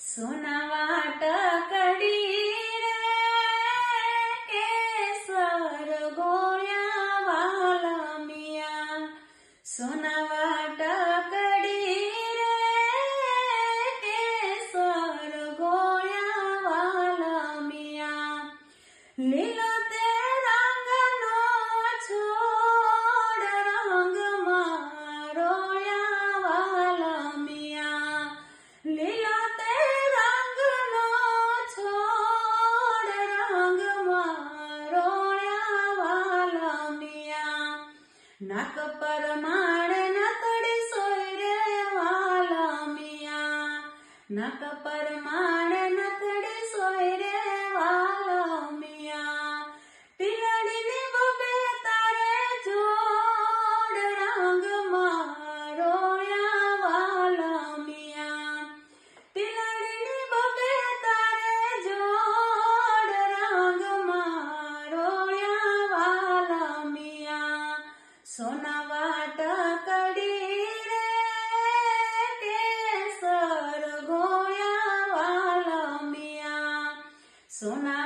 સોના વાટકડી રે કેસર ગોળ્યા વાલા મિયા. સોના વાટકડી રે કેસર ગોળ્યા વાલા મિયા. લીલો તે રંગનો છોડ રંગમાં રોળ્યા વાલા મિયા. લીલો તે રંગનો છોડ રંગમાં રોળ્યા વાલા મિયા. નાક પર માણ નતડી સોય રે વાલા મિયા. નાક પર માણ નતડી સોય રે વાલા મિયા. તિલડીની બબે તારે જોડ રંગમાં રોળ્યા વાલા મિયા. તિલડીની બબે તારે જોડ રંગમાં રોળ્યા વાલા મિયા. સોના વાટકડી રે કેસર ગોળ્યા વાલા મિયા. સોના